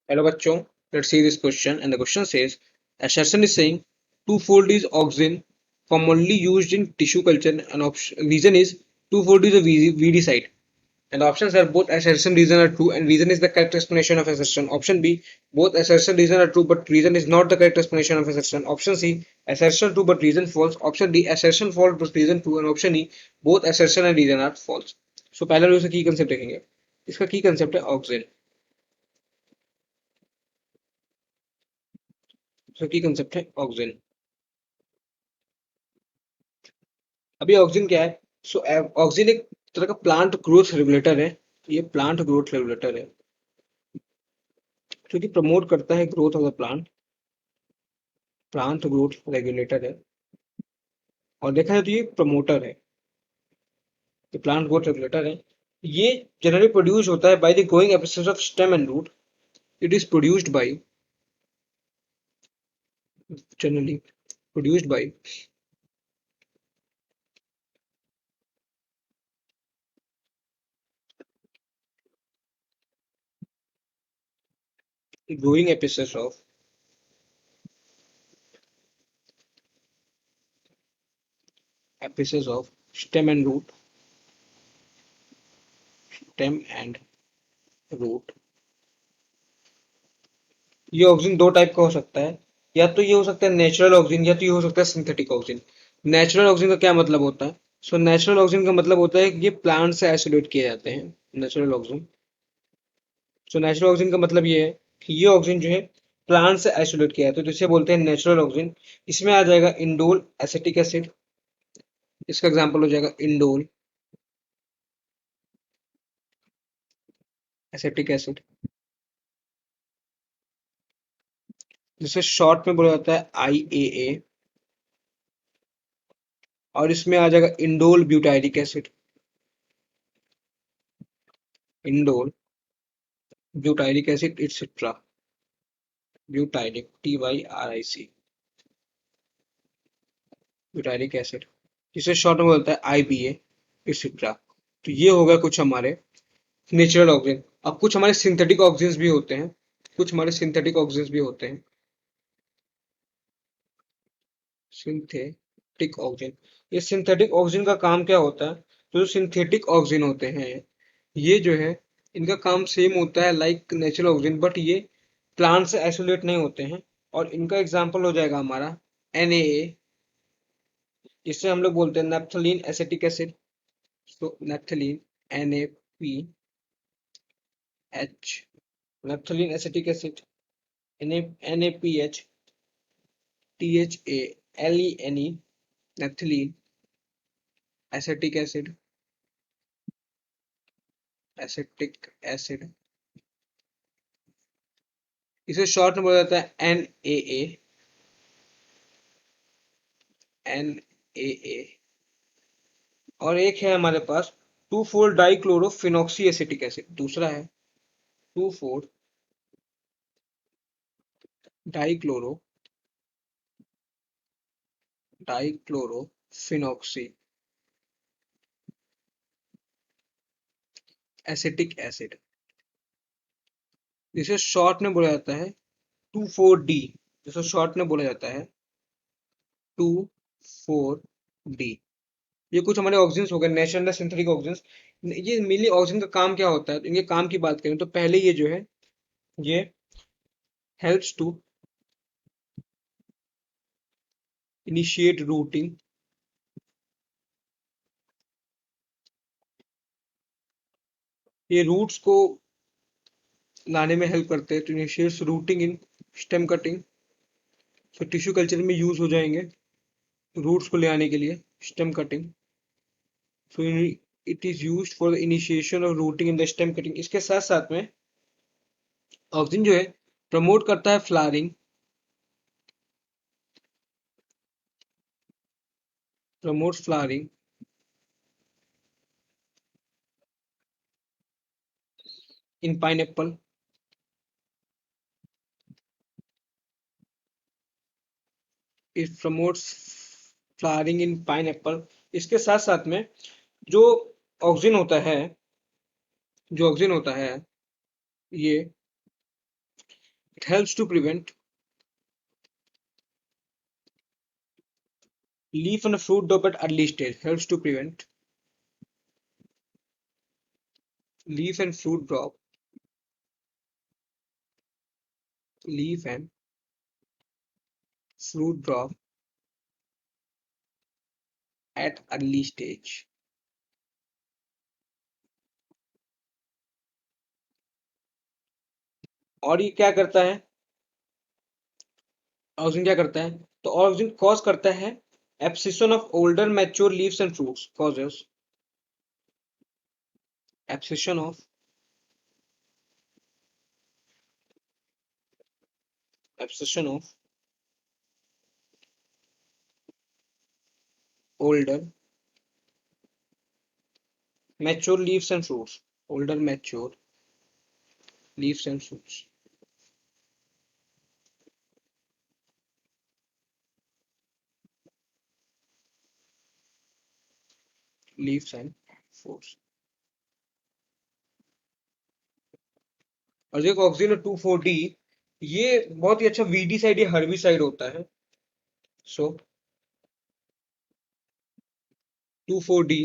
Hello bachcho, let's see this question and the question says assertion is saying twofold is auxin commonly used in tissue culture and reason is twofold is a VD site and the options are both assertion reason are true and reason is the correct explanation of assertion. Option B, both assertion reason are true but reason is not the correct explanation of assertion. Option C, assertion true but reason false. Option D, assertion false but reason true and option E, both assertion and reason are false. So पहले हम इसका की concept देखेंगे. इसका की concept है auxin. इसका की कंसेप्ट है ऑक्सिन. अभी ऑक्सिन क्या है? सो ऑक्सिन एक तरह का प्लांट ग्रोथ रेगुलेटर है. ये प्लांट ग्रोथ रेगुलेटर है जो कि प्रमोट करता है growth of the plant. Plant growth regulator है और देखा जाए तो ये प्रमोटर है. ये प्लांट ग्रोथ रेगुलेटर है. ये जनरली प्रोड्यूस होता है by the growing episodes of stem and root. It is produced by generally produced by growing episodes of stem and root. ये ऑक्सीजन दो टाइप का हो सकता है. या तो ये हो सकता है नेचुरल ऑक्सीजन या तो ये हो सकता है सिंथेटिक ऑक्सीजन. नेचुरल ऑक्सीजन का क्या मतलब होता है? सो नेचुरल ऑक्सीजन का मतलब होता है कि ये प्लांट से आइसोलेट किए जाते हैं. Natural oxygen. So natural oxygen का मतलब ये है कि ये ऑक्सीजन जो है प्लांट से आइसोलेट किया जाता है तो इसे बोलते हैं नेचुरल ऑक्सीजन. इसमें आ जाएगा इंडोल एसिटिक एसिड. इसका एग्जांपल हो जाएगा इंडोल एसिटिक एसिड जिसे शॉर्ट में बोला जाता है IAA. और इसमें आ जाएगा indole butylic acid. Indole butylic acid etcetera. Butylic TYRIC butylic acid जिसे शॉर्ट में बोलता है IBA इट्सेट्रा. तो ये हो गया कुछ हमारे नेचुरल ऑक्सीजन. अब कुछ हमारे सिंथेटिक ऑक्सीजन भी होते हैं. कुछ हमारे सिंथेटिक ऑक्सीजन भी होते हैं. Synthetic oxygen. ये सिंथेटिक ऑक्सीजन का काम क्या होता है? तो जो सिंथेटिक ऑक्सीजन होते हैं ये जो है इनका काम सेम होता है लाइक नेचुरल ऑक्सीजन बट ये प्लांट से आइसोलेट नहीं होते हैं. और इनका एग्जांपल हो जाएगा हमारा NaA जिससे हम लोग बोलते हैं नैप्थलीन एसिटिक एसिड. तो naphthalene NaPH naphthalene acetic acid NaPH THALENE naphthalene acetic acid acetic acid इसे शॉर्ट में बोला जाता है NaA. NaA और एक है हमारे पास two four dichlorophenoxy acetic acid. दूसरा है two four dichloro dichlorophenoxy acetic acid जिसे शॉर्ट में बोला जाता है 2,4-D. जिसे शॉर्ट में बोला जाता है 2,4-D. ये कुछ हमारे ऑक्सीजन हो गए नेचुरल सिंथेटिक ऑक्सीजन. ये मेनली ऑक्सीजन का काम क्या होता है? तो इनके काम की बात करें तो पहले ये जो है ये हेल्प्स टू इनिशिएट रूटिंग. ये रूट्स को लाने में हेल्प करते हैं. तो initiates rooting in stem cutting. तो टिश्यू कल्चर में यूज हो जाएंगे रूट्स को ले आने के लिए stem cutting. So it is used for the initiation of rooting in the stem cutting. इसके साथ साथ में ऑक्सीजन जो है प्रमोट करता है flowering. Promotes flowering in pineapple. It promotes flowering in pineapple. इसके साथ साथ में जो ऑक्सीजन होता है जो ऑक्सीजन होता है ये It helps to prevent leaf and fruit drop at early stage. Helps to prevent leaf and fruit drop. Leaf and fruit drop at early stage. और ये क्या करता है? ऑक्सीजन क्या करता है? तो ऑक्सीजन कॉज करता है abscission of older mature leaves and fruits. Causes abscission of abscission of older mature leaves and fruits. Older mature leaves and fruits. Leaves and fruits. और देखो ऑक्सीजन 2,4-D ये बहुत ही अच्छा वीडीसाइड या हर्बिसाइड होता है. सो 2,4-D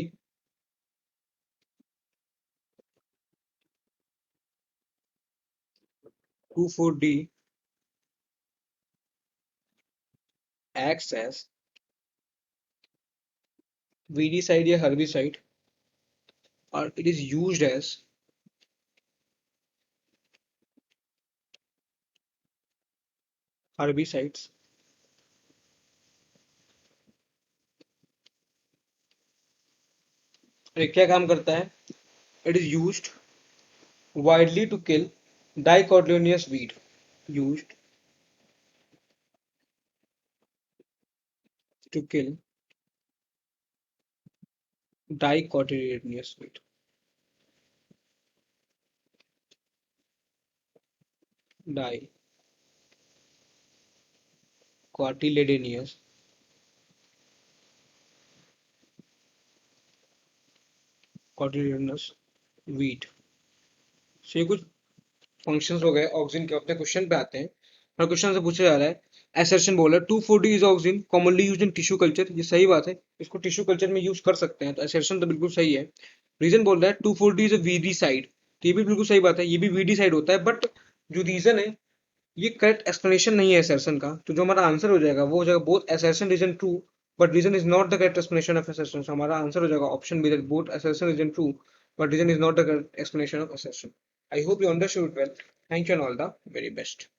2,4-D acts as weedicide या herbicide or it is used as herbicides और ये क्या काम करता है? It is used widely to kill dicotyledonous weed. Used to kill dicotyledonous weed. Dicotyledonous cotyledonous weed. So ये कुछ फंक्शंस हो गए ऑक्सीजन के. अपने क्वेश्चन पे आते हैं. हर क्वेश्चन से पूछा जा रहा है. एसर्शन बोला 2,4-D is oxygen commonly used in tissue culture. ये सही बात है, इसको टिश्यू कल्चर में यूज कर सकते हैं, तो एसर्शन तो बिल्कुल सही है. रीजन बोल रहा है 2,4-D is a VD side, तो ये भी बिल्कुल सही बात है, ये भी वीडी साइड होता है. बट जो रीजन है ये करेक्ट एक्सप्लेनेशन नहीं है एसर्शन का, तो जो हमारा आंसर हो जाएगा वो हो जाएगा both assertion reason true but reason is not the correct explanation of assertion. हमारा आंसर हो जाएगा option B, that both assertion reason true but reason is not the correct explanation of assertion. I hope you understood well. Thank you and all the very best.